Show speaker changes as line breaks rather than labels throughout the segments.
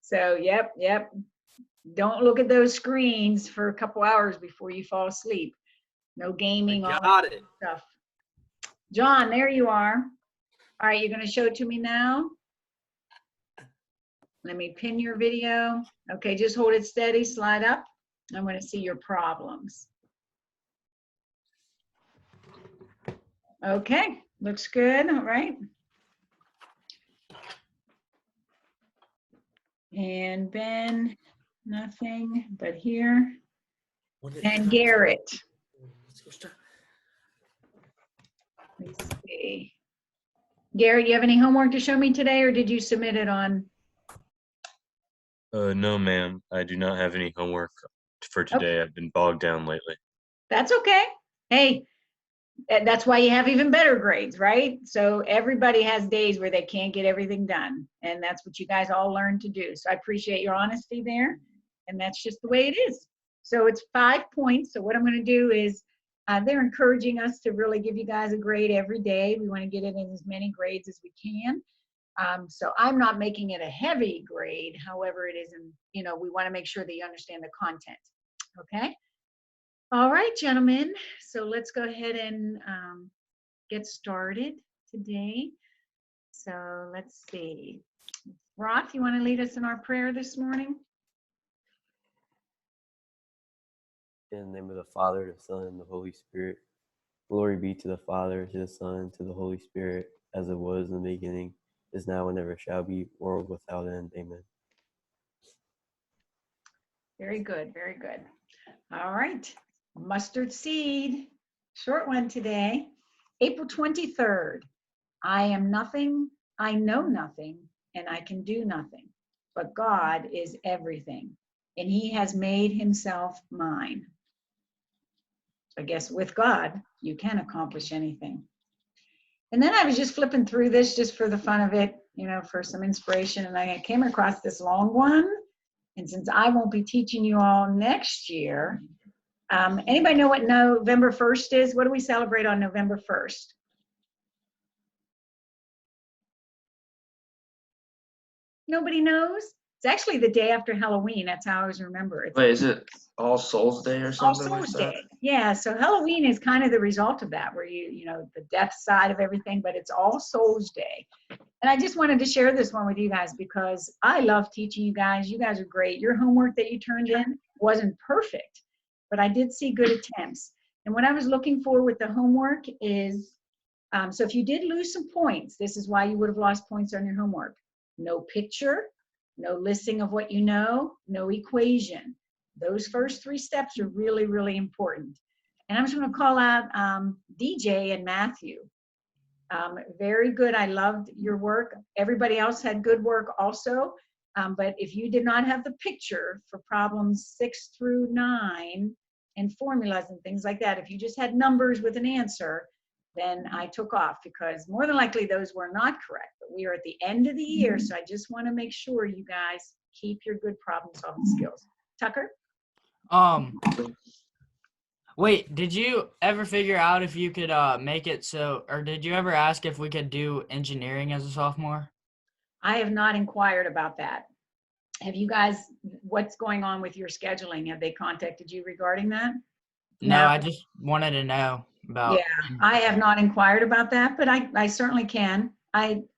So, yep. Don't look at those screens for a couple hours before you fall asleep. No gaming, all
Got
that
it.
stuff. John, there you are. All right, you're going to show it to me now. Let me pin your video. Okay, just hold it steady, slide up. I'm going to see your problems. Okay, looks good. All right. And Ben, nothing but here. And Garrett.
Let's go start.
Let's see. Garrett, you have any homework to show me today, or did you submit it on?
No, ma'am. I do not have any homework for today. I've been bogged down lately.
That's okay. Hey, that's why you have even better grades, right? So everybody has days where they can't get everything done, and that's what you guys all learn to do. So I appreciate your honesty there, and that's just the way it is. So it's 5 points. So what I'm going to do is they're encouraging us to really give you guys a grade every day. We want to get it in as many grades as we can. So I'm not making it a heavy grade. However, it isn't, we want to make sure that you understand the content. Okay. All right, gentlemen. So let's go ahead and get started today. So let's see. Roth, you want to lead us in our prayer this morning?
In the name of the Father, the Son, and the Holy Spirit. Glory be to the Father, to the Son, to the Holy Spirit, as it was in the beginning, is now, and ever shall be, world without end. Amen.
Very good, very good. All right. Mustard seed, short one today. April 23rd. I am nothing, I know nothing, and I can do nothing. But God is everything, and He has made Himself mine. I guess with God, you can accomplish anything. And then I was just flipping through this just for the fun of it, for some inspiration, and I came across this long one. And since I won't be teaching you all next year, anybody know what November 1st is? What do we celebrate on November 1st? Nobody knows? It's actually the day after Halloween. That's how I always remember it.
Wait, is it All Souls Day or something?
All Souls Day. Yeah, so Halloween is kind of the result of that, where the death side of everything, but it's All Souls Day. And I just wanted to share this one with you guys because I love teaching you guys. You guys are great. Your homework that you turned in wasn't perfect, but I did see good attempts. And what I was looking for with the homework is, so if you did lose some points, this is why you would have lost points on your homework. No picture, no listing of what you know, no equation. Those first 3 steps are really, really important. And I'm just going to call out DJ and Matthew. Very good. I loved your work. Everybody else had good work also. But if you did not have the picture for problems 6 through 9 and formulas and things like that, if you just had numbers with an answer, then I took off because more than likely those were not correct. But we are at the end of the year, so I just want to make sure you guys keep your good problem solving skills. Tucker?
Wait, did you ever figure out if you could make it so, or did you ever ask if we could do engineering as a sophomore?
I have not inquired about that. Have you guys, what's going on with your scheduling? Have they contacted you regarding that?
No, I just wanted to know about.
Yeah, I have not inquired about that, but I certainly can.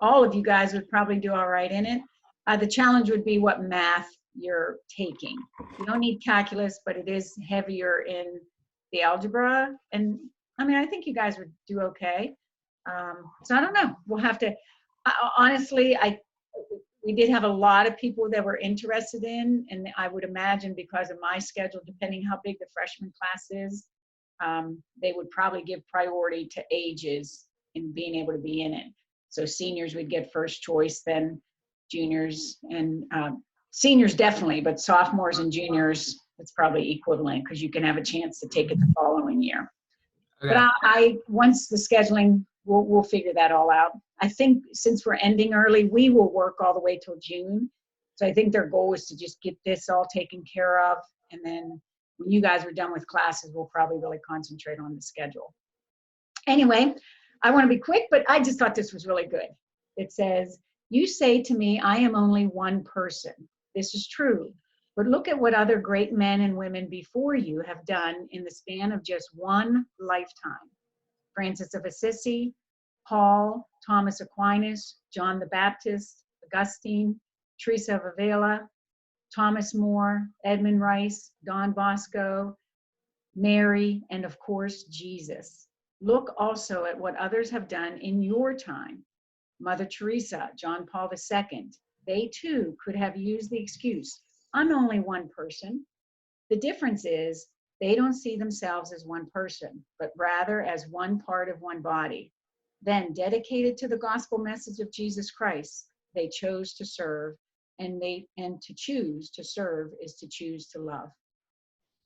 All of you guys would probably do all right in it. The challenge would be what math you're taking. You don't need calculus, but it is heavier in the algebra. And I mean, I think you guys would do okay. So I don't know. We'll have to, honestly, we did have a lot of people that were interested in, and I would imagine because of my schedule, depending how big the freshman class is, they would probably give priority to ages in being able to be in it. So seniors would get first choice, then juniors, and seniors definitely, but sophomores and juniors, it's probably equivalent because you can have a chance to take it the following year. Okay. But once the scheduling, we'll figure that all out. I think since we're ending early, we will work all the way till June. So I think their goal is to just get this all taken care of. And then when you guys are done with classes, we'll probably really concentrate on the schedule. Anyway, I want to be quick, but I just thought this was really good. It says, You say to me, I am only one person. This is true. But look at what other great men and women before you have done in the span of just one lifetime. Francis of Assisi, Paul, Thomas Aquinas, John the Baptist, Augustine, Teresa of Avila, Thomas More, Edmund Rice, Don Bosco, Mary, and of course, Jesus. Look also at what others have done in your time. Mother Teresa, John Paul II, they too could have used the excuse, I'm only one person. The difference is they don't see themselves as one person, but rather as one part of one body. Then, dedicated to the gospel message of Jesus Christ, they chose to serve, and to choose to serve is to choose to love.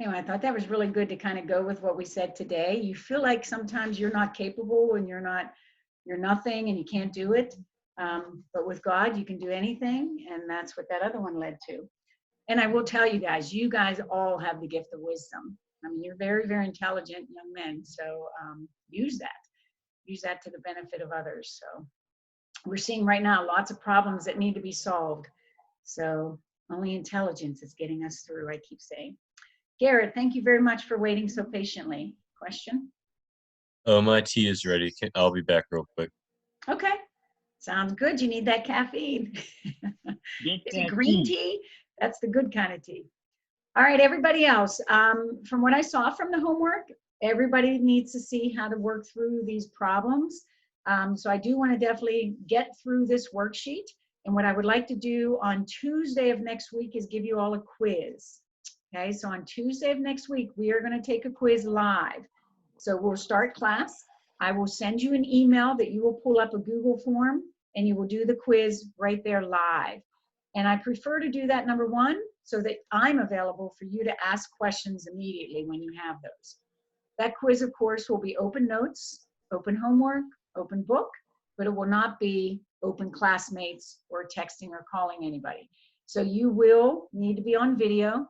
Anyway, I thought that was really good to kind of go with what we said today. You feel like sometimes you're not capable and you're nothing and you can't do it. But with God, you can do anything. And that's what that other one led to. And I will tell you guys all have the gift of wisdom. I mean, you're very, very intelligent young men. So use that to the benefit of others. So we're seeing right now lots of problems that need to be solved. So only intelligence is getting us through, I keep saying. Garrett, thank you very much for waiting so patiently. Question?
Oh, my tea is ready. I'll be back real quick.
Okay, sounds good. You need that caffeine. Is it green tea? That's the good kind of tea. All right, everybody else. From what I saw from the homework, everybody needs to see how to work through these problems. So I do want to definitely get through this worksheet. And what I would like to do on Tuesday of next week is give you all a quiz. Okay, so on Tuesday of next week, we are going to take a quiz live. So we'll start class. I will send you an email that you will pull up a Google form and you will do the quiz right there live. And I prefer to do that, number one, so that I'm available for you to ask questions immediately when you have those. That quiz, of course, will be open notes, open homework, open book, but it will not be open classmates or texting or calling anybody. So you will need to be on video.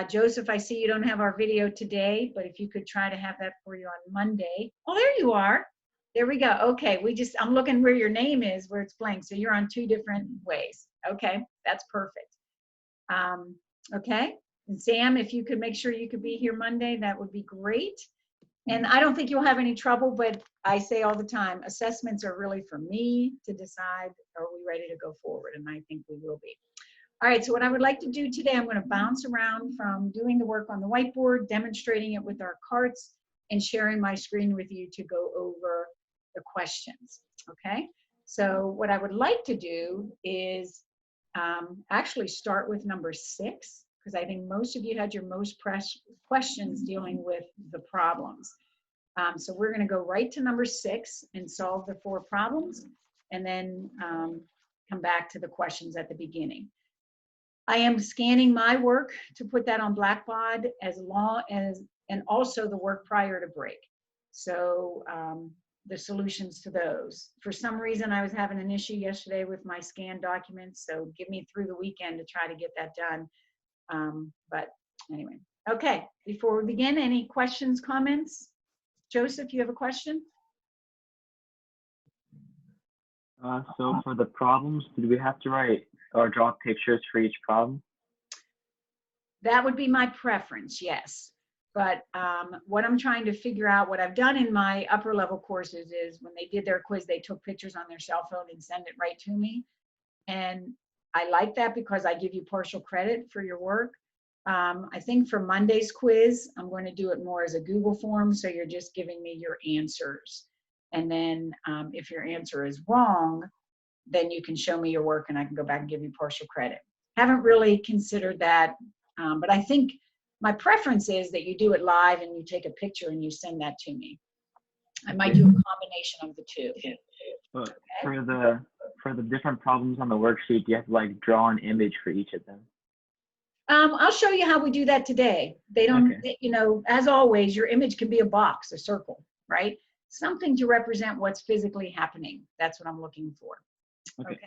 Joseph, I see you don't have our video today, but if you could try to have that for you on Monday. Oh, there you are. There we go. Okay, I'm looking where your name is, where it's blank. So you're on 2 different ways. Okay, that's perfect. Okay, and Sam, if you could make sure you could be here Monday, that would be great. And I don't think you'll have any trouble, but I say all the time, assessments are really for me to decide, are we ready to go forward? And I think we will be. All right, so what I would like to do today, I'm going to bounce around from doing the work on the whiteboard, demonstrating it with our carts, and sharing my screen with you to go over the questions, okay? So what I would like to do is actually start with number 6, because I think most of you had your most questions dealing with the problems. So we're going to go right to number 6 and solve the 4 problems, and then come back to the questions at the beginning. I am scanning my work to put that on Blackbaud and also the work prior to break. So the solutions to those. For some reason, I was having an issue yesterday with my scanned documents, so give me through the weekend to try to get that done. But anyway, okay, before we begin, any questions, comments? Joseph, you have a question?
So for the problems, did we have to write or draw pictures for each problem?
That would be my preference, yes. But what I'm trying to figure out, what I've done in my upper level courses is when they did their quiz, they took pictures on their cell phone and send it right to me. And I like that because I give you partial credit for your work. I think for Monday's quiz, I'm going to do it more as a Google form. So you're just giving me your answers. And then if your answer is wrong, then you can show me your work and I can go back and give you partial credit. Haven't really considered that, but I think my preference is that you do it live and you take a picture and you send that to me. I might do a combination of the 2.
But for the different problems on the worksheet, you have to like draw an image for each of them.
I'll show you how we do that today. They don't,
Okay.
you know, as always, your image can be a box, a circle, right? Something to represent what's physically happening. That's what I'm looking for. Okay.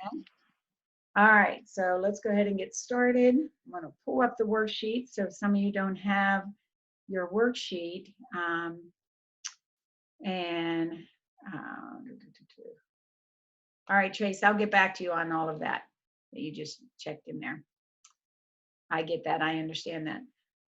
All right, so let's go ahead and get started. I'm going to pull up the worksheet. So if some of you don't have your worksheet, All right, Trace, I'll get back to you on all of that you just checked in there. I get that. I understand that.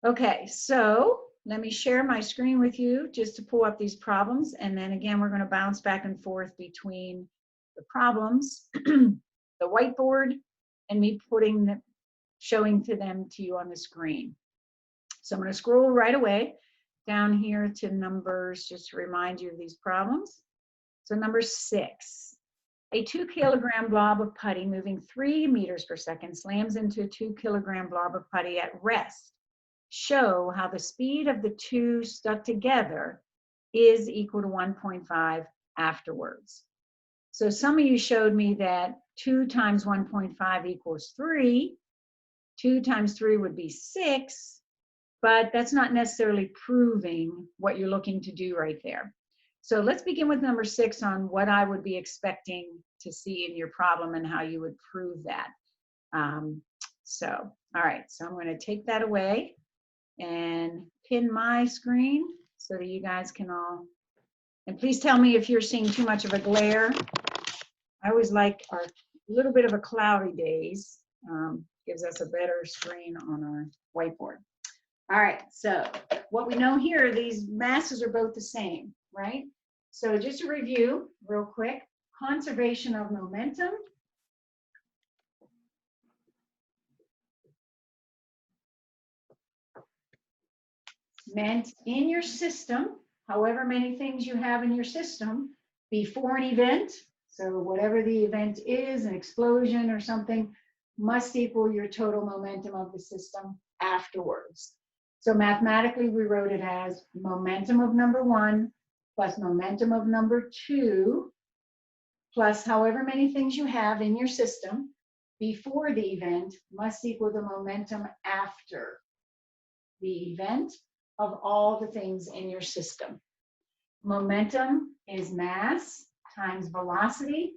Okay, so let me share my screen with you just to pull up these problems. And then again, we're going to bounce back and forth between the problems, the whiteboard, and me showing them to you on the screen. So I'm going to scroll right away down here to numbers just to remind you of these problems. So number 6, a 2-kilogram blob of putty moving 3 meters per second slams into a 2-kilogram blob of putty at rest. Show how the speed of the two stuck together is equal to 1.5 afterwards. So some of you showed me that 2 times 1.5 equals 3. 2 times 3 would be 6, but that's not necessarily proving what you're looking to do right there. So let's begin with number 6 on what I would be expecting to see in your problem and how you would prove that. All right, so I'm going to take that away and pin my screen so that you guys can all, and please tell me if you're seeing too much of a glare. I always like our little bit of a cloudy days, gives us a better screen on our whiteboard. All right, so what we know here, these masses are both the same, right? So just to review real quick, conservation of momentum. Meant in your system, however many things you have in your system before an event, so whatever the event is, an explosion or something, must equal your total momentum of the system afterwards. So mathematically, we wrote it as momentum of number 1 plus momentum of number 2 plus however many things you have in your system before the event must equal the momentum after the event of all the things in your system. Momentum is mass times velocity,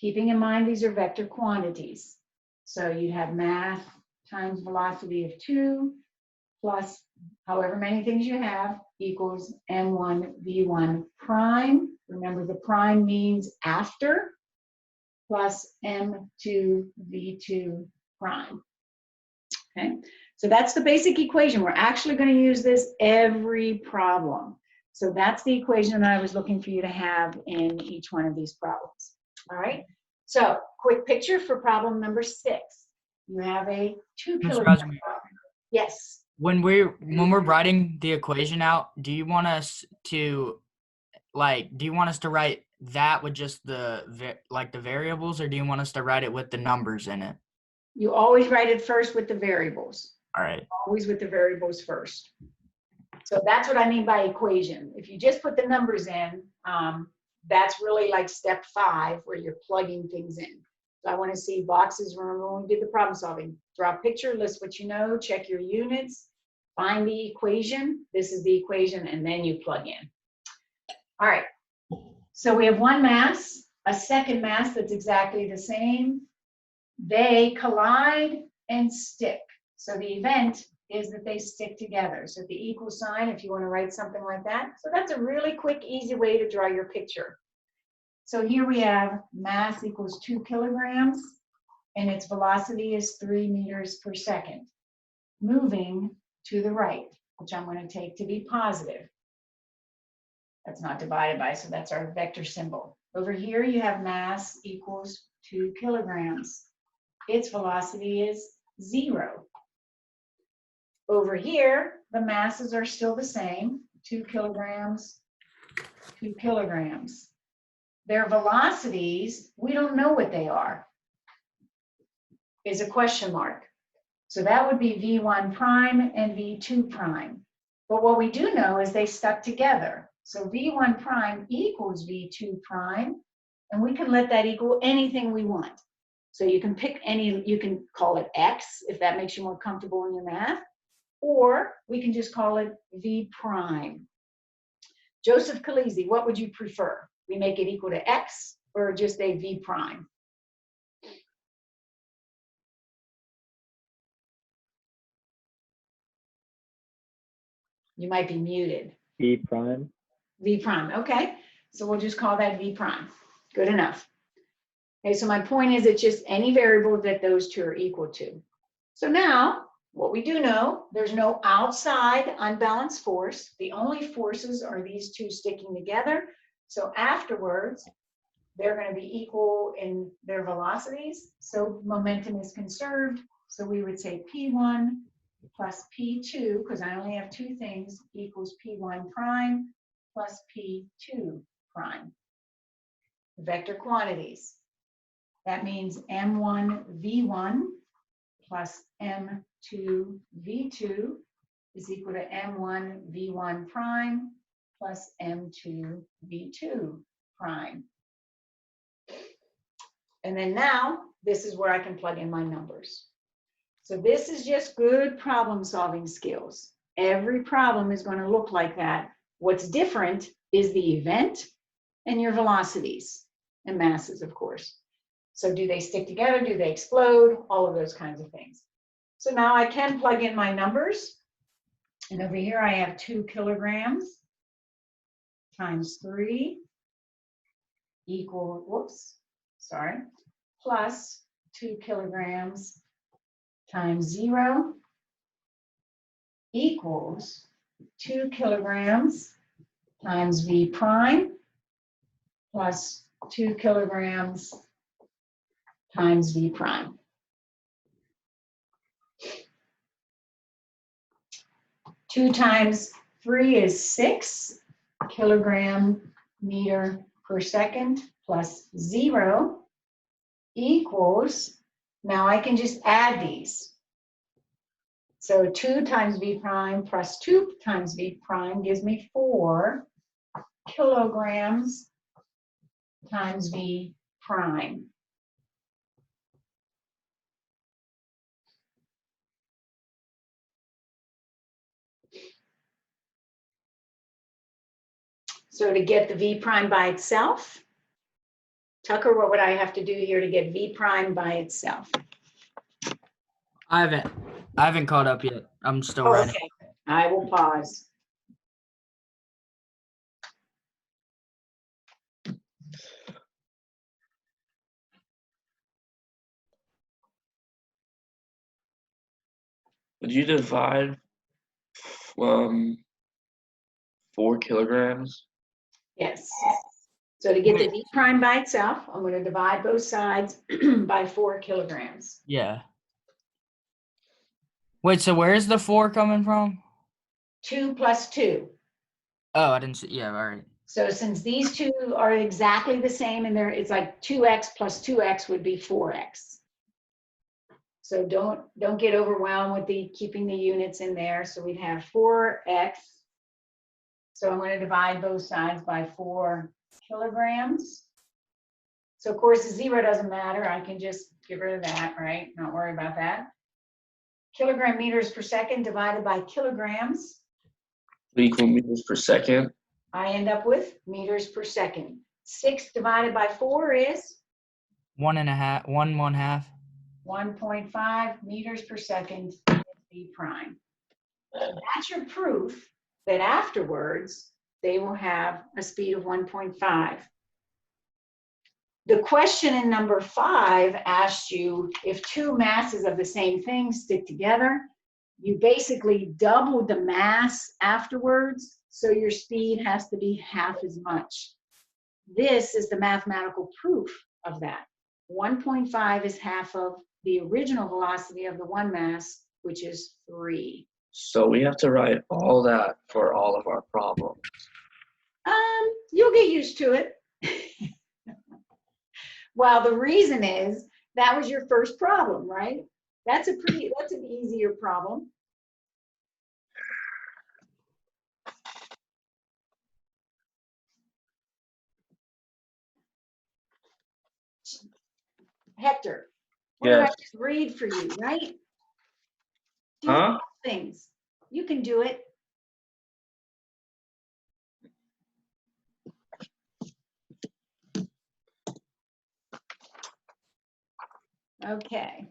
keeping in mind these are vector quantities. So you'd have mass times velocity of 2 plus however many things you have equals m1 v1 prime. Remember, the prime means after, plus m2 v2 prime. Okay, so that's the basic equation. We're actually going to use this every problem. So that's the equation I was looking for you to have in each one of these problems. All right, so quick picture for problem number 6. You have a 2-kilogram problem. Yes.
When we're writing the equation out, do you want us to write that with just the variables, or do you want us to write it with the numbers in it?
You always write it first with the variables.
All right.
Always with the variables first. So that's what I mean by equation. If you just put the numbers in, that's really like step 5 where you're plugging things in. So I want to see boxes. Remember when we did the problem solving. Draw a picture, list what you know, check your units, find the equation. This is the equation, and then you plug in. All right. So we have one mass, a second mass that's exactly the same. They collide and stick. So the event is that they stick together. So the equal sign, if you want to write something like that. So that's a really quick, easy way to draw your picture. So here we have mass equals 2 kilograms, and its velocity is 3 meters per second, moving to the right, which I'm going to take to be positive. That's not divided by, so that's our vector symbol. Over here, you have mass equals 2 kilograms. Its velocity is 0. Over here, the masses are still the same, 2 kilograms, 2 kilograms. Their velocities, we don't know what they are, is a question mark. So that would be V1 prime and V2 prime. But what we do know is they stuck together. So V1 prime equals V2 prime, and we can let that equal anything we want. So you can pick any, you can call it X if that makes you more comfortable in your math, or we can just call it V prime. Joseph Khaleesi, what would you prefer? We make it equal to X or just a V prime? You might be muted.
V prime.
V prime, okay. So we'll just call that V prime. Good enough. Okay, so my point is it's just any variable that those two are equal to. So now, what we do know, there's no outside unbalanced force. The only forces are these two sticking together. So afterwards, they're going to be equal in their velocities. So momentum is conserved. So we would say P1 plus P2, because I only have two things, equals P1 prime plus P2 prime. Vector quantities. That means M1 V1 plus M2 V2 is equal to M1 V1 prime plus M2 V2 prime. And then now, this is where I can plug in my numbers. So this is just good problem solving skills. Every problem is going to look like that. What's different is the event and your velocities and masses, of course. So do they stick together? Do they explode? All of those kinds of things. So now I can plug in my numbers. And over here I have 2 kilograms times 3 equal, plus 2 kilograms times 0 equals 2 kilograms times V prime plus 2 kilograms times V prime. Two times 3 is 6 kilogram meter per second plus 0 equals, now I can just add these. So 2 times V prime plus 2 times V prime gives me 4 kilograms times V prime. So to get the V prime by itself, Tucker, what would I have to do here to get V prime by itself?
I haven't caught up yet. I'm still running.
Okay, I will pause.
Would you divide 4 kilograms?
Yes. So to get the V prime by itself, I'm going to divide both sides by 4 kilograms.
Yeah. Wait, so where is the 4 coming from?
2 plus 2.
Oh, I didn't see. Yeah, all right.
So since these two are exactly the same and it's like 2x plus 2x would be 4x. So don't get overwhelmed with keeping the units in there. So we'd have 4x. So I'm going to divide both sides by 4 kilograms. So of course the 0 doesn't matter. I can just get rid of that, right? Not worry about that. Kilogram meters per second divided by kilograms.
Equal meters per second.
I end up with meters per second. 6 divided by 4 is?
1.5.
1.5 meters per second is V prime. That's your proof that afterwards they will have a speed of 1.5. The question in number 5 asked you if 2 masses of the same thing stick together, you basically doubled the mass afterwards, so your speed has to be half as much. This is the mathematical proof of that. 1.5 is half of the original velocity of the one mass, which is 3.
So we have to write all that for all of our problems.
You'll get used to it. Well, the reason is that was your first problem, right? That's an easier problem. Hector, what did I
Yes.
just read for you, right? Do
Huh?
things. You can do it. Okay.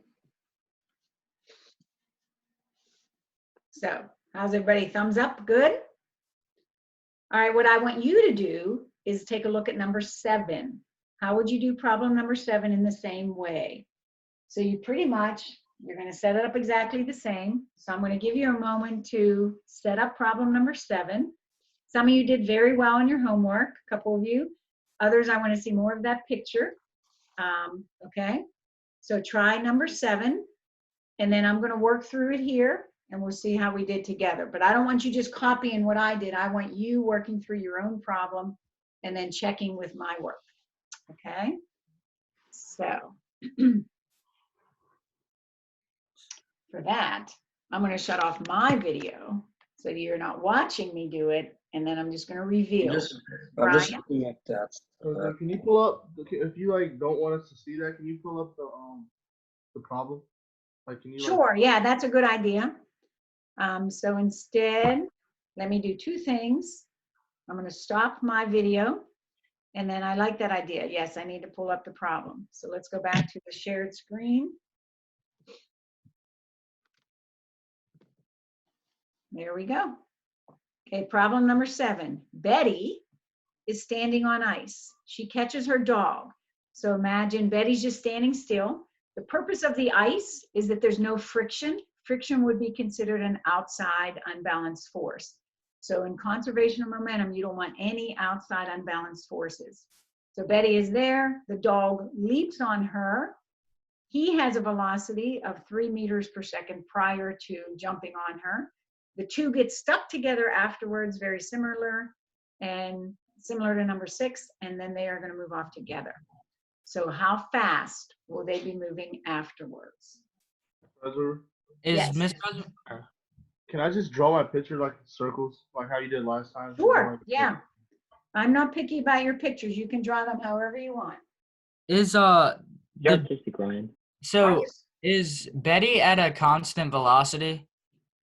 So, how's everybody? Thumbs up? Good? All right, what I want you to do is take a look at number 7. how would you do problem number 7 in the same way? So you pretty much, you're going to set it up exactly the same. So I'm going to give you a moment to set up problem number 7. Some of you did very well in your homework, a couple of you. Others, I want to see more of that picture. Okay, so try number 7, and then I'm going to work through it here, and we'll see how we did together. But I don't want you just copying what I did. I want you working through your own problem and then checking with my work. Okay, so for that, I'm going to shut off my video so you're not watching me do it, and then I'm just going to reveal.
I'm just
Brian?
looking at that.
Can you pull up, if you like don't want us to see that, can you pull up the problem? Like, can you like,
Sure, yeah, that's a good idea. So instead, let me do 2 things. I'm going to stop my video, and then I like that idea. Yes, I need to pull up the problem. So let's go back to the shared screen. There we go. Okay, problem number 7. Betty is standing on ice. She catches her dog. So imagine Betty's just standing still. The purpose of the ice is that there's no friction. Friction would be considered an outside unbalanced force. So in conservation of momentum, you don't want any outside unbalanced forces. So Betty is there. The dog leaps on her. He has a velocity of 3 meters per second prior to jumping on her. The 2 get stuck together afterwards, very similar and similar to number 6, and then they are going to move off together. So how fast will they be moving afterwards?
Professor,
Is
Yes.
Miss President?
can I just draw my picture like circles, like how you did last time?
Sure, yeah. I'm not picky about your pictures. You can draw them however you want.
Is
You're
the-
artistic, Ryan.
so is Betty at a constant velocity?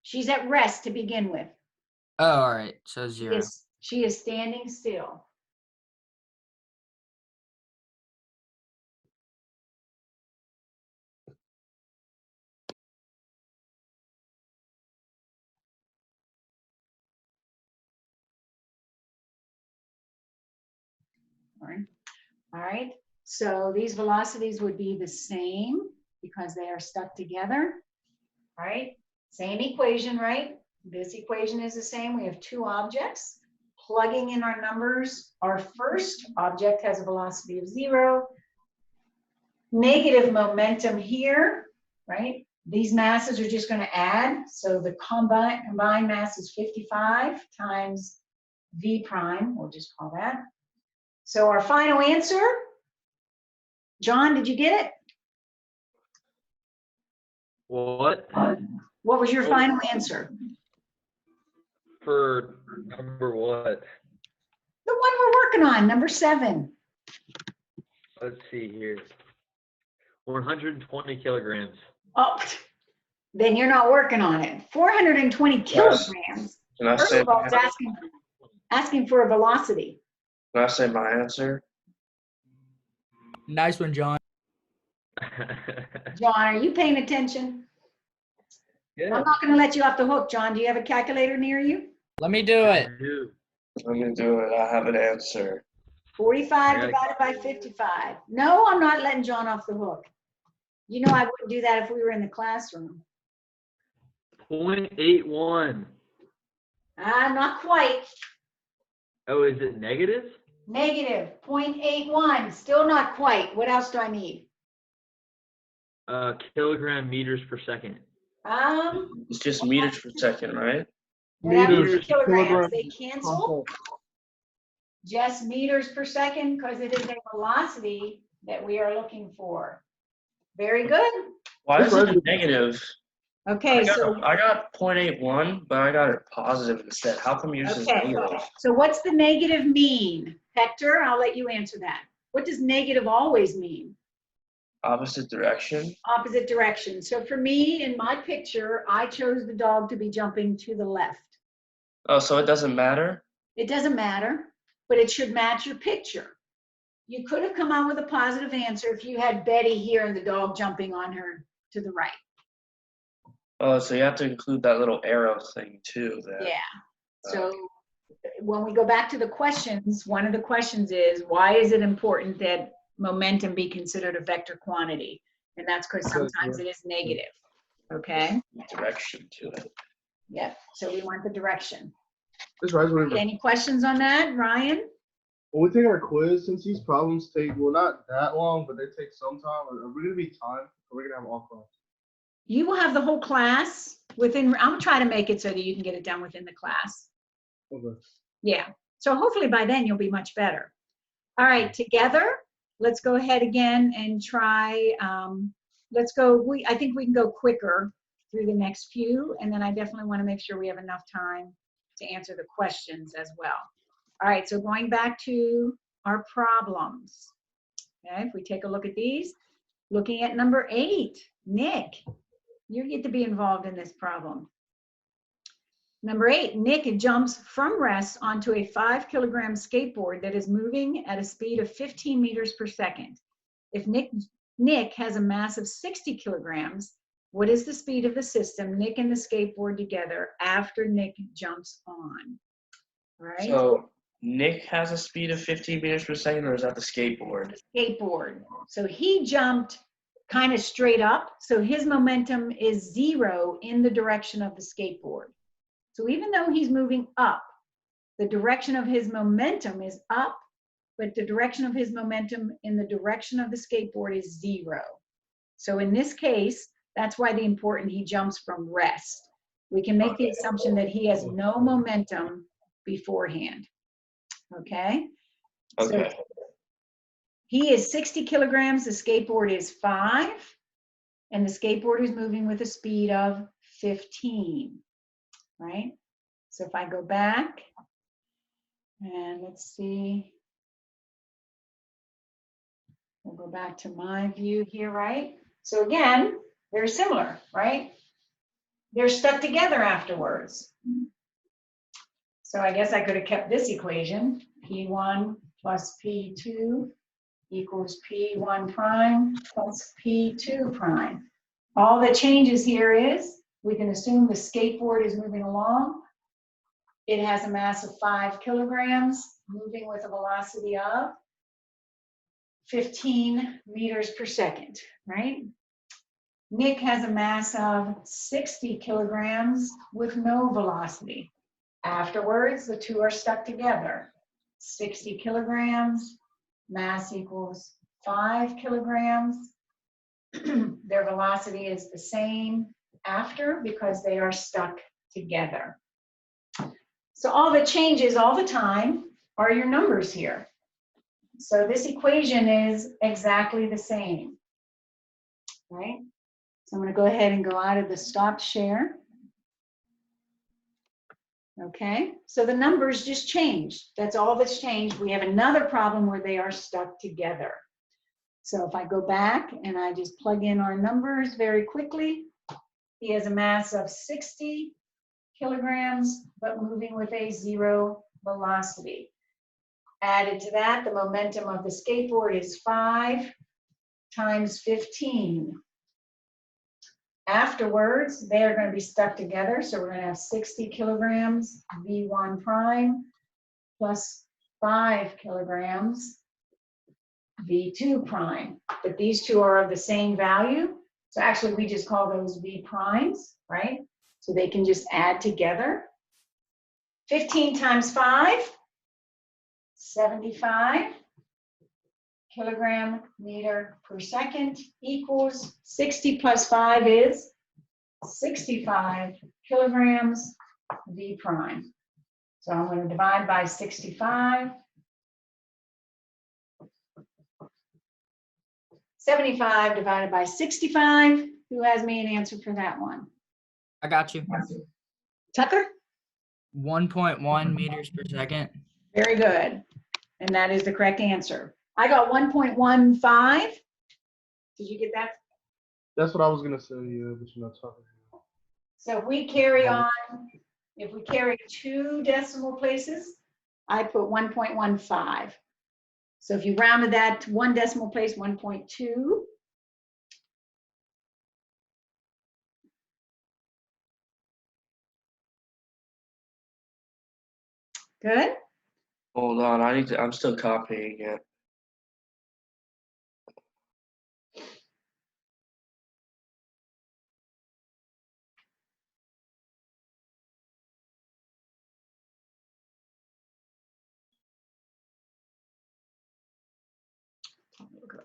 She's at rest to begin with.
Oh, all right. So 0.
She is standing still. All right, so these velocities would be the same because they are stuck together. All right, same equation, right? This equation is the same. We have 2 objects. Plugging in our numbers, our first object has a velocity of 0. Negative momentum here, right? These masses are just going to add. So the combined mass is 55 times v prime, we'll just call that. So our final answer, John, did you get it?
What?
What was your final answer?
For number what?
The one we're working on, number 7.
Let's see here. 120 kilograms.
Oh, then you're not working on it. 420 kilograms.
Can I
First
say
of all, it's asking for a velocity.
can I say my answer?
Nice one, John.
John, are you paying attention?
Yeah.
I'm not going to let you off the hook, John. Do you have a calculator near you?
Let me do it.
Dude,
I'm gonna do it. I have an answer.
45
Yeah.
divided by 55. No, I'm not letting John off the hook. You know I wouldn't do that if we were in the classroom.
0.81.
Not quite.
Oh, is it negative?
Negative 0.81. Still not quite. What else do I need?
Kilogram meters per second.
It's just meters per second, right?
That means
Meters,
kilograms.
kilograms,
They cancel. Just meters per second because it is a velocity that we are looking for. Very good.
Why is it a negative?
Okay,
I
so
got 0.81, but I got it positive instead. How come yours is
Okay.
negative?
so what's the negative mean? Hector, I'll let you answer that. What does negative always mean?
Opposite direction.
Opposite direction. So for me, in my picture, I chose the dog to be jumping to the left.
Oh, so it doesn't matter?
It doesn't matter, but it should match your picture. You could have come out with a positive answer if you had Betty here and the dog jumping on her to the right.
Oh, so you have to include that little arrow thing too then.
Yeah. So when we go back to the questions, one of the questions is, why is it important that momentum be considered a vector quantity? And that's because sometimes it is negative, okay?
Direction to it.
Yeah, so we want the direction.
This right where
Any questions on that, Ryan?
when we take our quiz, since these problems take, well, not that long, but they take some time, are we gonna be timed, or we're gonna have all class?
You will have the whole class within, I'm trying to make it so that you can get it done within the class.
Okay.
Yeah, so hopefully by then you'll be much better. All right, together, let's go ahead again and try, let's go, I think we can go quicker through the next few, and then I definitely want to make sure we have enough time to answer the questions as well. All right, so going back to our problems. Okay, if we take a look at these, looking at number 8, Nick, you get to be involved in this problem. Number 8, Nick jumps from rest onto a 5-kilogram skateboard that is moving at a speed of 15 meters per second. If Nick has a mass of 60 kilograms, what is the speed of the system, Nick and the skateboard together, after Nick jumps on? All right.
So Nick has a speed of 15 meters per second, or is that the skateboard?
Skateboard. So he jumped kind of straight up. So his momentum is 0 in the direction of the skateboard. So even though he's moving up, the direction of his momentum is up, but the direction of his momentum in the direction of the skateboard is 0. So in this case, that's why the important he jumps from rest. We can make the assumption that he has no momentum beforehand. Okay?
Okay.
So he is 60 kilograms, the skateboard is 5, and the skateboard is moving with a speed of 15, right? So if I go back, and let's see, we'll go back to my view here, right? So again, very similar, right? They're stuck together afterwards. So I guess I could have kept this equation, P1 plus P2 equals P1 prime plus P2 prime. All that changes here is we can assume the skateboard is moving along. It has a mass of 5 kilograms, moving with a velocity of 15 meters per second, right? Nick has a mass of 60 kilograms with no velocity. Afterwards, the two are stuck together. 60 kilograms, mass equals 5 kilograms. Their velocity is the same after because they are stuck together. So all that changes all the time are your numbers here. So this equation is exactly the same, right? So I'm going to go ahead and go out of the stopped share. Okay, so the numbers just changed. That's all that's changed. We have another problem where they are stuck together. So if I go back and I just plug in our numbers very quickly, he has a mass of 60 kilograms, but moving with a 0 velocity. Added to that, the momentum of the skateboard is 5 times 15. Afterwards, they are going to be stuck together. So we're going to have 60 kilograms V1 prime plus 5 kilograms V2 prime. But these two are of the same value. So actually, we just call those V primes, right? So they can just add together. 15 times 5, 75 kilogram meter per second equals 60 plus 5 is 65 kilograms V prime. So I'm going to divide by 65. 75 divided by 65. Who has me an answer for that one?
I got you.
Tucker?
1.1 meters per second.
Very good. And that is the correct answer. I got 1.15. Did you get that?
That's what I was gonna say, yeah, but you're not talking.
So if we carry on, if we carry 2 decimal places, I put 1.15. So if you rounded that to 1 decimal place, 1.2. Good.
Hold on, I'm still copying it.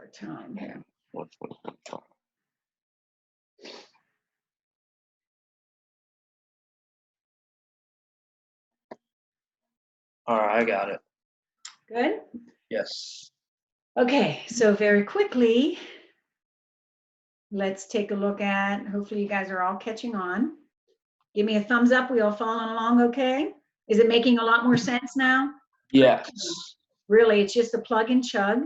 our time here.
1.15. All right, I got it.
Good?
Yes.
Okay, so very quickly, let's take a look at, hopefully you guys are all catching on. Give me a thumbs up. We all following along okay? Is it making a lot more sense now?
Yes.
Really, it's just a plug and chug.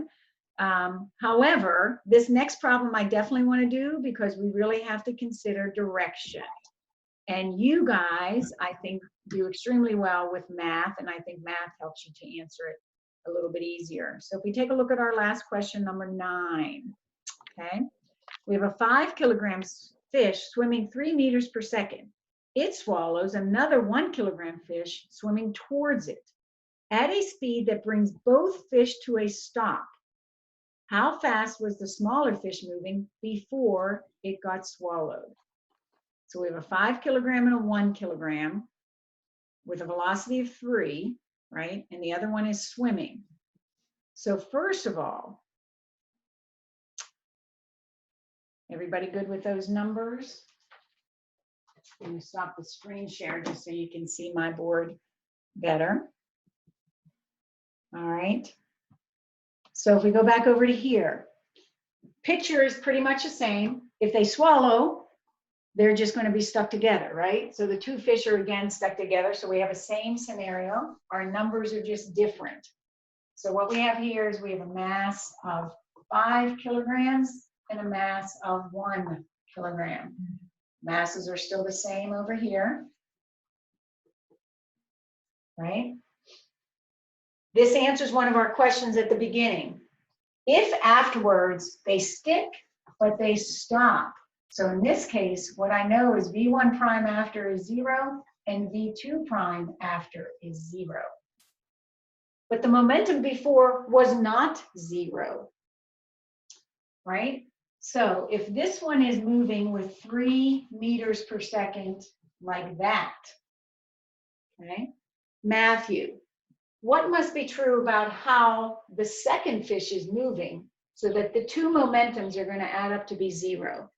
However, this next problem I definitely want to do because we really have to consider direction. And you guys, I think, do extremely well with math, and I think math helps you to answer it a little bit easier. So if we take a look at our last question, number 9, okay? We have a 5 kilograms fish swimming 3 meters per second. It swallows another 1 kilogram fish swimming towards it at a speed that brings both fish to a stop. How fast was the smaller fish moving before it got swallowed? So we have a 5 kilogram and a 1 kilogram with a velocity of 3, right? And the other one is swimming. So first of all, everybody good with those numbers? Let me stop the screen share just so you can see my board better. All right. So if we go back over to here, picture is pretty much the same. If they swallow, they're just going to be stuck together, right? So the 2 fish are again stuck together. So we have a same scenario. Our numbers are just different. So what we have here is we have a mass of 5 kilograms and a mass of 1 kilogram. Masses are still the same over here, right? This answers one of our questions at the beginning. If afterwards they stick, but they stop. So in this case, what I know is V1 prime after is 0 and V2 prime after is 0. But the momentum before was not 0, right? So if this one is moving with 3 meters per second like that, okay? Matthew, what must be true about how the second fish is moving so that the 2 momentums are going to add up to be 0?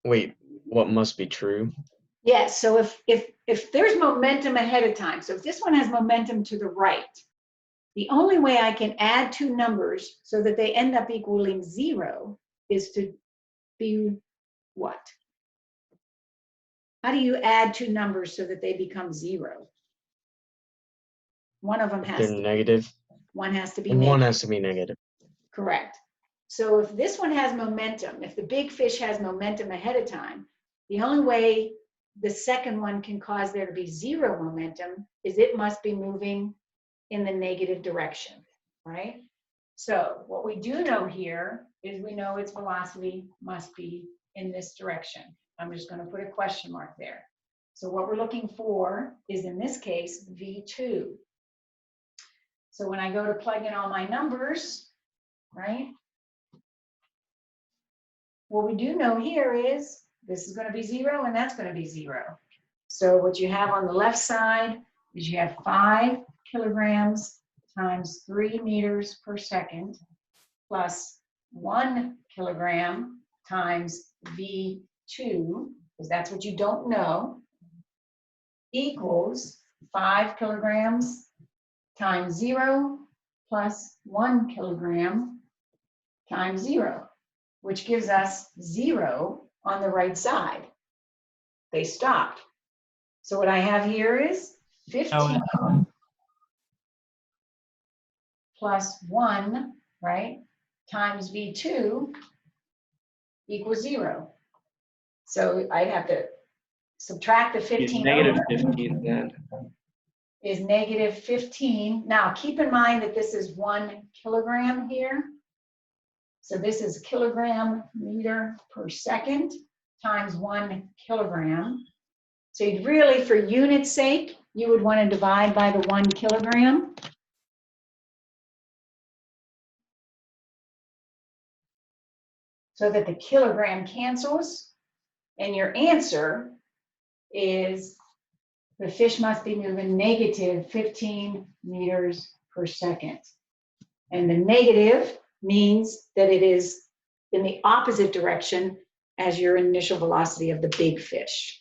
Wait, what must be true?
Yes, so if there's momentum ahead of time, so if this one has momentum to the right, the only way I can add 2 numbers so that they end up equaling 0 is to be what? How do you add 2 numbers so that they become 0? One of them has
They're
to
negative.
one has to be
And one
negative.
has to be negative.
Correct. So if this one has momentum, if the big fish has momentum ahead of time, the only way the second one can cause there to be 0 momentum is it must be moving in the negative direction, right? So what we do know here is we know its velocity must be in this direction. I'm just going to put a question mark there. So what we're looking for is, in this case, V2. So when I go to plug in all my numbers, right? What we do know here is this is going to be 0 and that's going to be 0. So what you have on the left side is you have 5 kilograms times 3 meters per second plus 1 kilogram times V2, because that's what you don't know, equals 5 kilograms times 0 plus 1 kilogram times 0, which gives us 0 on the right side. They stopped. So what I have here is 15 plus 1, right, times V2 equals 0. So I'd have to subtract the 15
Negative
over.
15 then.
Is negative 15. Now keep in mind that this is 1 kilogram here. So this is kilogram meter per second times 1 kilogram. So you'd really, for unit's sake, you would want to divide by the 1 kilogram. So that the kilogram cancels, and your answer is the fish must be moving negative 15 meters per second. And the negative means that it is in the opposite direction as your initial velocity of the big fish.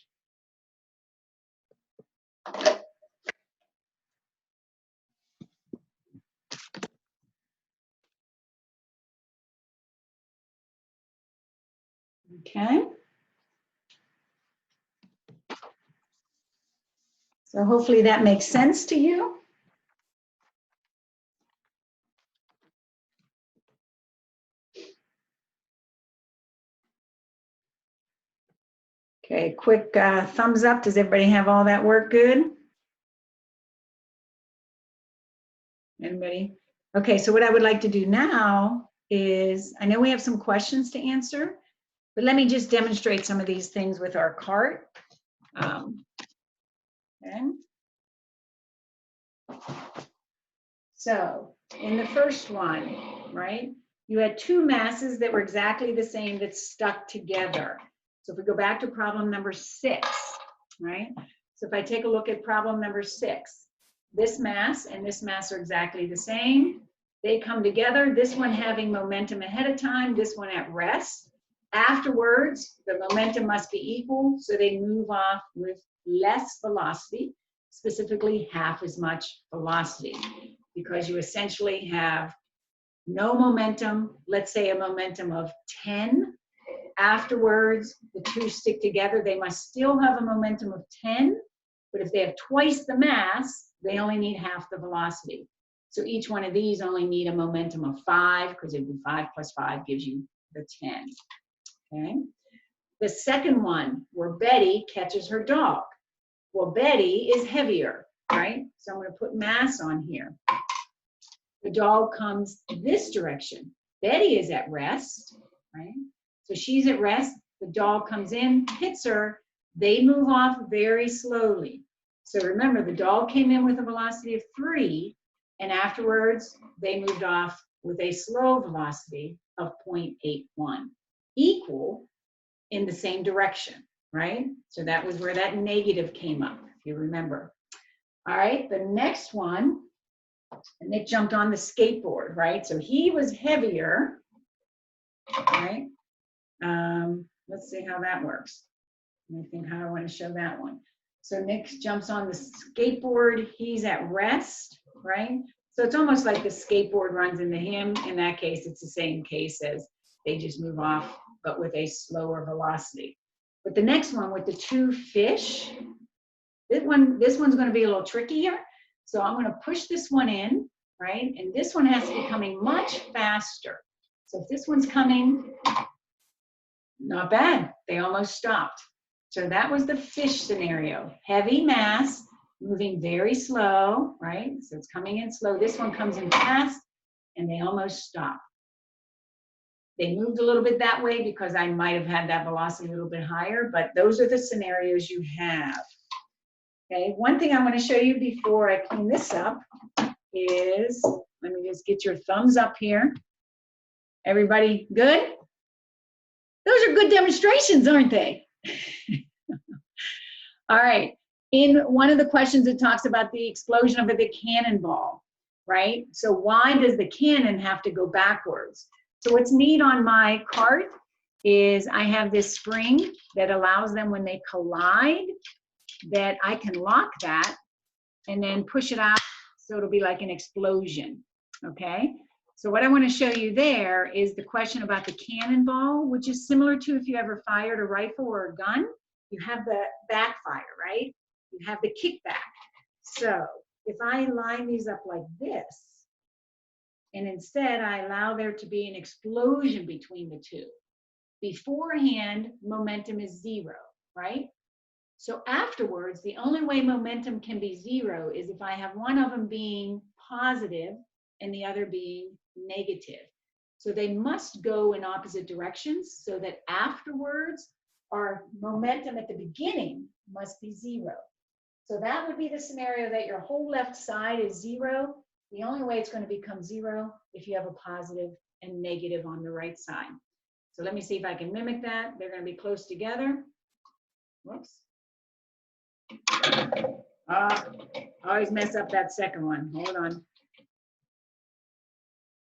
Okay. So hopefully that makes sense to you. Okay, quick thumbs up. Does everybody have all that work good? Anybody? Okay, so what I would like to do now is, I know we have some questions to answer, but let me just demonstrate some of these things with our cart. Okay. So in the first one, right, you had two masses that were exactly the same that stuck together. So if we go back to problem number 6, right? So if I take a look at problem number 6, this mass and this mass are exactly the same. They come together, this one having momentum ahead of time, this one at rest. Afterwards, the momentum must be equal, so they move off with less velocity, specifically half as much velocity, because you essentially have no momentum, let's say a momentum of 10. Afterwards, the two stick together, they must still have a momentum of 10, but if they have twice the mass, they only need half the velocity. So each one of these only need a momentum of 5, because it'd be 5 plus 5 gives you the 10, okay? The second one, where Betty catches her dog. Well, Betty is heavier, right? So I'm gonna put mass on here. The dog comes this direction. Betty is at rest, right? So she's at rest, the dog comes in, hits her, they move off very slowly. So remember, the dog came in with a velocity of 3, and afterwards, they moved off with a slow velocity of 0.81, equal in the same direction, right? So that was where that negative came up, if you remember. All right, the next one, and Nick jumped on the skateboard, right? So he was heavier, right? Let's see how that works. Let me think how I want to show that one. So Nick jumps on the skateboard, he's at rest, right? So it's almost like the skateboard runs into him. In that case, it's the same case as they just move off, but with a slower velocity. But the next one with the two fish, this one's going to be a little trickier. So I'm going to push this one in, right? And this one has to be coming much faster. So if this one's coming, not bad. They almost stopped. So that was the fish scenario. Heavy mass, moving very slow, right? So it's coming in slow. This one comes in fast, and they almost stop. They moved a little bit that way because I might have had that velocity a little bit higher, but those are the scenarios you have. Okay, one thing I want to show you before I clean this up is, let me just get your thumbs up here. Everybody good? Those are good demonstrations, aren't they? All right, in one of the questions it talks about the explosion of the cannonball, right? So why does the cannon have to go backwards? So what's neat on my cart is I have this spring that allows them, when they collide, that I can lock that and then push it out so it'll be like an explosion, okay? So what I want to show you there is the question about the cannonball, which is similar to if you ever fired a rifle or a gun. You have the backfire, right? You have the kickback. So if I line these up like this, and instead I allow there to be an explosion between the two, beforehand, momentum is 0, right? So afterwards, the only way momentum can be 0 is if I have one of them being positive and the other being negative. So they must go in opposite directions so that afterwards, our momentum at the beginning must be 0. So that would be the scenario that your whole left side is 0. The only way it's going to become 0 if you have a positive and negative on the right side. So let me see if I can mimic that. They're going to be close together. Whoops. I always mess up that second one. Hold on.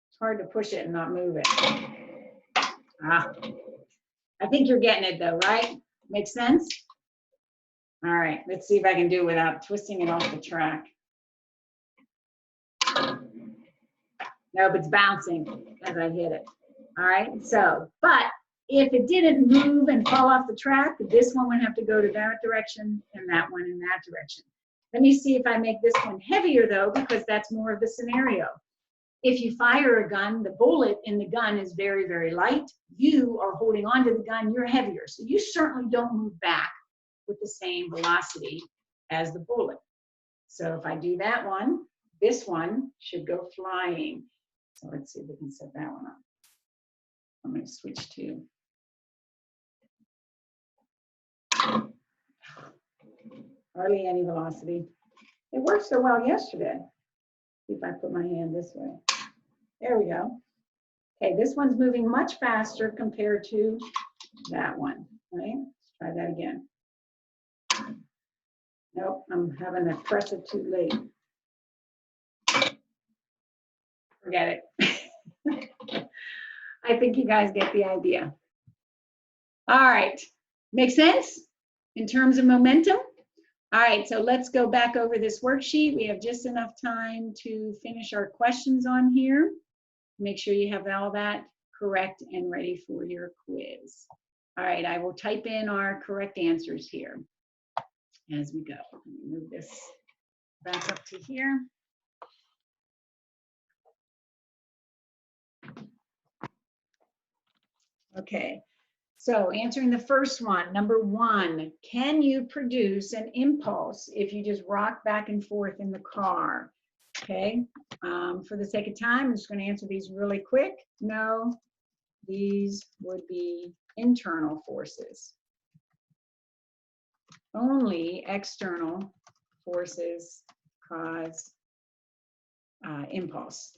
It's hard to push it and not move it. I think you're getting it though, right? Makes sense? All right, let's see if I can do it without twisting it off the track. Nope, it's bouncing as I hit it. All right, so, but if it didn't move and fall off the track, this one would have to go to that direction and that one in that direction. Let me see if I make this one heavier though, because that's more of the scenario. If you fire a gun, the bullet in the gun is very, very light. You are holding onto the gun, you're heavier. So you certainly don't move back with the same velocity as the bullet. So if I do that one, this one should go flying. So let's see if we can set that one up. I'm going to switch to. Hardly any velocity. It worked so well yesterday. See if I put my hand this way. There we go. Okay, this one's moving much faster compared to that one. Right? Let's try that again. Nope, I'm having to press it too late. Forget it. I think you guys get the idea. All right, make sense in terms of momentum? All right, so let's go back over this worksheet. We have just enough time to finish our questions on here. Make sure you have all that correct and ready for your quiz. All right, I will type in our correct answers here as we go. Let me move this back up to here. Okay, so answering the first one, number one, can you produce an impulse if you just rock back and forth in the car? Okay, for the sake of time, I'm just going to answer these really quick. No, these would be internal forces. Only external forces cause impulse.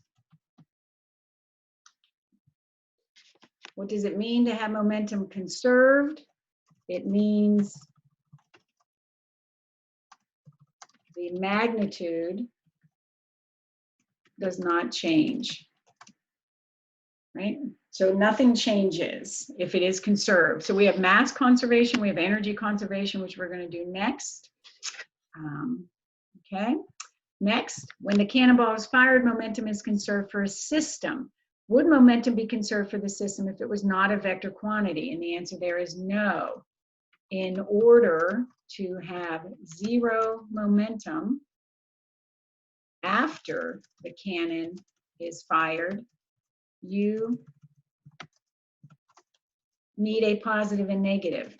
What does it mean to have momentum conserved? It means the magnitude does not change, right? So nothing changes if it is conserved. So we have mass conservation, we have energy conservation, which we're going to do next. Okay, next, when the cannonball is fired, momentum is conserved for a system. Would momentum be conserved for the system if it was not a vector quantity? And the answer there is no. In order to have zero momentum after the cannon is fired, you need a positive and negative.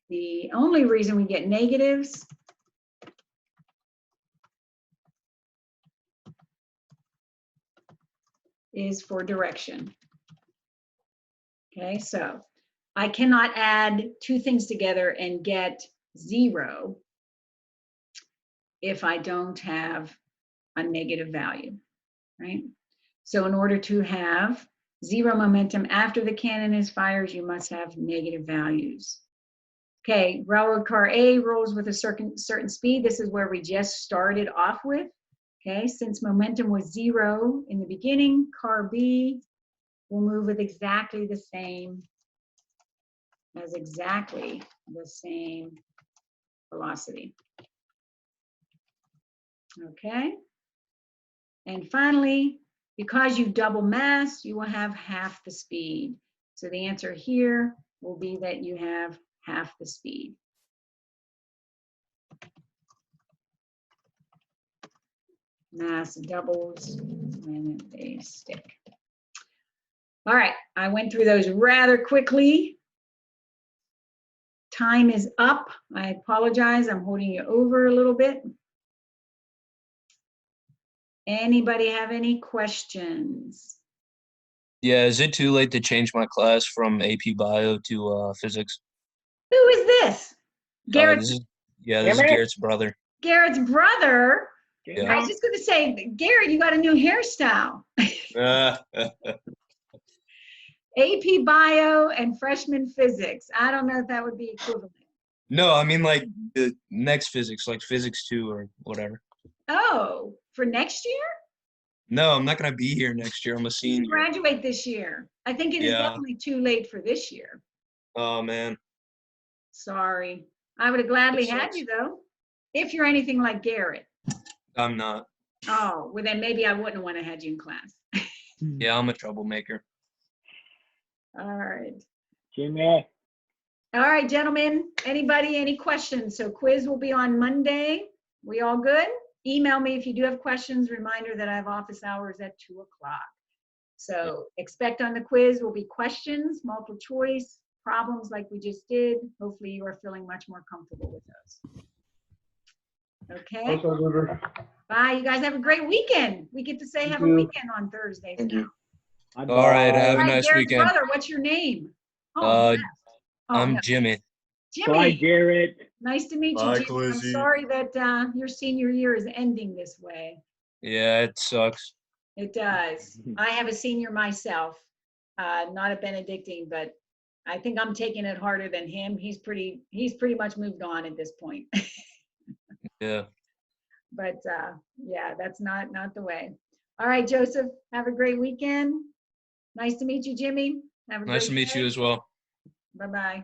The only reason we get negatives is for direction. Okay, so I cannot add two things together and get zero if I don't have a negative value, right? So in order to have zero momentum after the cannon is fired, you must have negative values. Okay, railroad car A rolls with a certain speed. This is where we just started off with. Okay, since momentum was zero in the beginning, car B will move with exactly the same velocity. Okay, and finally, because you double mass, you will have half the speed. So the answer here will be that you have half the speed. Mass doubles when they stick. All right, I went through those rather quickly. Time is up. I apologize, I'm holding you over a little bit. Anybody have any questions?
Yeah, is it too late to change my class from AP Bio to Physics?
Who is this? Garrett.
This is Garrett's brother.
Garrett's brother?
Yeah.
I was just gonna say, Garrett, you got a new hairstyle. AP Bio and freshman physics. I don't know if that would be equivalent.
No, I mean like the next physics, like physics 2 or whatever.
Oh, for next year?
No, I'm not gonna be here next year. I'm a
You
senior.
graduate this year. I think it is
Yeah.
definitely too late for this year.
Oh man.
Sorry. I would have gladly
It
had
sucks.
you though, if you're anything like Garrett.
I'm not.
Oh, well then maybe I wouldn't want to have you in class.
Yeah, I'm a troublemaker.
All right.
Jimmy.
All right, gentlemen, anybody, any questions? So quiz will be on Monday. We all good? Email me if you do have questions. Reminder that I have office hours at 2 o'clock. So expect on the quiz will be questions, multiple choice, problems like we just did. Hopefully you are feeling much more comfortable with those. Okay,
How's that, River?
bye. You guys have a great weekend. We get to say
You
have a
too.
weekend on Thursdays
Thank
now.
you.
All right, have
All
a
right,
nice
Garrett's
weekend.
brother, what's your name? Oh,
Uh,
left. Oh,
I'm
no.
Jimmy.
Bye,
Jimmy.
Garrett.
Nice to meet
Bye,
you, Jimmy. I'm
Glizzy.
sorry that your senior year is ending this way.
Yeah, it sucks.
It does. I have a senior myself, not a Benedictine, but I think I'm taking it harder than him. He's pretty much moved on at this point.
Yeah.
But yeah, that's not the way. All right, Joseph, have a great weekend. Nice to meet you, Jimmy. Have a
Nice
great
to meet
day.
you as well.
Bye-bye.